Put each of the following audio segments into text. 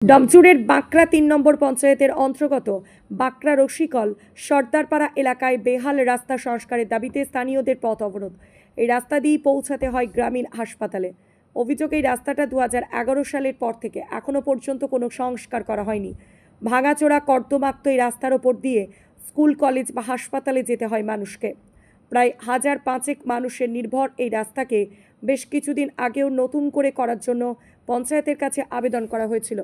ডমচুরের বাঁকড়া ৩ নম্বর পঞ্চায়েতের অন্তর্গত বাঁকড়া রশিকল সর্দারপাড়া এলাকায় বেহাল রাস্তা সংস্কারের দাবিতে স্থানীয়দের পথ অবরোধ। এই রাস্তা দিয়েই পৌঁছাতে হয় গ্রামীণ হাসপাতালে। অভিযোগ, এই রাস্তাটা 2011 সালের পর থেকে এখনও পর্যন্ত কোনো সংস্কার করা হয়নি। ভাঙাচোরা কর্দমাক্ত এই রাস্তার ওপর দিয়ে স্কুল, কলেজ বা হাসপাতালে যেতে হয় মানুষকে। প্রায় 1005 মানুষের নির্ভর এই রাস্তাকে বেশ কিছুদিন আগেও নতুন করে করার জন্য পঞ্চায়েতের কাছে আবেদন করা হয়েছিল।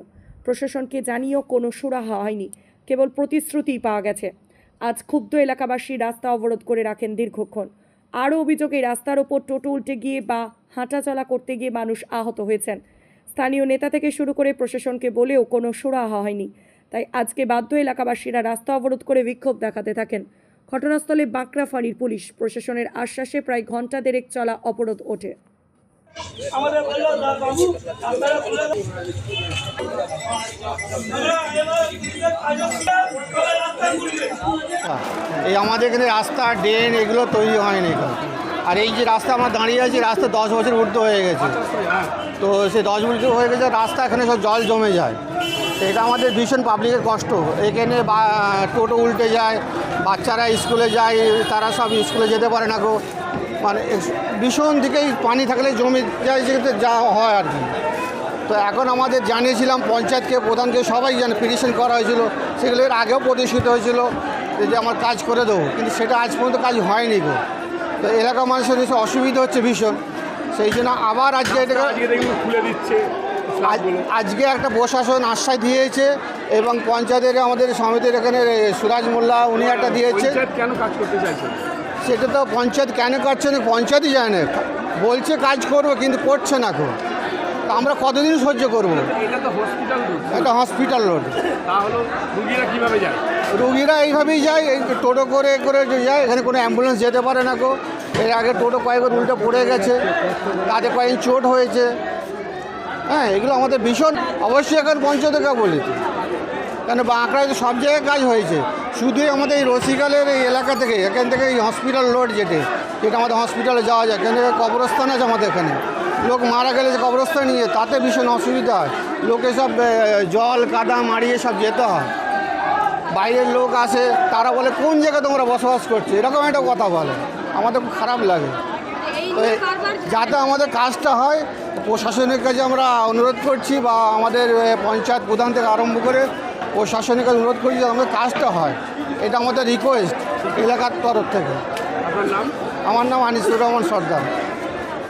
প্রশাসনকে জানিয়েও কোনো সুরাহা হয়নি, কেবল প্রতিশ্রুতিই পাওয়া গেছে। আজ ক্ষুব্ধ এলাকাবাসী রাস্তা অবরোধ করে রাখেন দীর্ঘক্ষণ। আরও অভিযোগ, এই রাস্তার ওপর টোটো উল্টে গিয়ে বা হাঁটাচলা করতে গিয়ে মানুষ আহত হয়েছেন। স্থানীয় নেতা থেকে শুরু করে প্রশাসনকে বলেও কোনো সুরাহা হয়নি। তাই আজকে বাধ্য এলাকাবাসীরা রাস্তা অবরোধ করে বিক্ষোভ দেখাতে থাকেন। ঘটনাস্থলে বাঁকড়া ফাঁড়ির পুলিশ। প্রশাসনের আশ্বাসে প্রায় ঘন্টা দেড়েক চলা অবরোধ ওঠে। এই আমাদের এখানে রাস্তা, ড্রেন এগুলো তৈরি হয়নি এখন। আর এই যে রাস্তা আমরা দাঁড়িয়ে আছি, রাস্তা 10 বছর ঊর্ধ্ব হয়ে গেছে। তো সে 10 বছর হয়ে গেছে, রাস্তা এখানে সব জল জমে যায়। এটা আমাদের ভীষণ পাবলিকের কষ্ট। এখানে টোটো উল্টে যায়, বাচ্চারা স্কুলে যায়, তারা সব স্কুলে যেতে পারে না গো। মানে ভীষণ দিকেই পানি থাকলে জমে যায়, যেতে যাওয়া হয় আর কি। তো এখন আমাদের জানিয়েছিলাম পঞ্চায়েতকে, প্রধানকে, সবাই জানে, পিটিশন করা হয়েছিল। সেগুলো এর আগেও প্রতিষ্ঠিত হয়েছিল যে আমার কাজ করে দেবো, কিন্তু সেটা আজ পর্যন্ত কাজ হয়নি গো। তো এলাকার মানুষের কিছু অসুবিধা হচ্ছে ভীষণ, সেই জন্য আবার আজকে এটাকে খুলে দিচ্ছে। আজকে একটা প্রশাসন আশ্বাস দিয়েছে এবং পঞ্চায়েতের আমাদের সমিতির এখানে সুরাজ মোল্লা উনি একটা দিয়েছে। কেন কাজ করতে চাইছেন? সেটা তো পঞ্চায়েত কেন করছে না, পঞ্চায়েতই জানে। বলছে কাজ করবো, কিন্তু করছে না গো। আমরা কতদিন সহ্য করবো? এটা তো হসপিটাল রোড। এটা হসপিটাল রোড। তাহলে রুগীরা কীভাবে যায়? রুগীরা এইভাবেই যায়, এই টোটো করে করে যায়। এখানে কোনো অ্যাম্বুলেন্স যেতে পারে না গো। এর আগে টোটো কয়েকবার উল্টে পড়ে গেছে, তাতে কয়েকদিন চোট হয়েছে। হ্যাঁ, এগুলো আমাদের ভীষণ অবশ্যই এখন পঞ্চায়েতকে বলি, কেন বাঁকড়ায় তো সব জায়গায় কাজ হয়েছে। শুধুই আমাদের এই রসিকালের এই এলাকা থেকে, এখান থেকে এই হসপিটাল রোড যেটা আমাদের হসপিটালে যাওয়া যায়, এখানে কবরস্থান আছে আমাদের এখানে। লোক মারা গেলে যে কবরস্থান নিয়ে, তাতে ভীষণ অসুবিধা হয়। লোকে সব জল কাদা মারিয়ে সব যেতে হয়। বাইরের লোক আসে, তারা বলে কোন জায়গায় তোমরা বসবাস করছো, এরকম একটা কথা বলে। আমাদের খুব খারাপ লাগে। তো যাতে আমাদের কাজটা হয়, প্রশাসনের কাছে আমরা অনুরোধ করছি, বা আমাদের পঞ্চায়েত প্রধান থেকে আরম্ভ করে প্রশাসনের কাছে অনুরোধ করছি যে আমাদের কাজটা হয়। এটা আমাদের রিকোয়েস্ট এলাকার তরফ থেকে। আপনার নাম? আমার নাম আনিসুর রহমান সর্দার।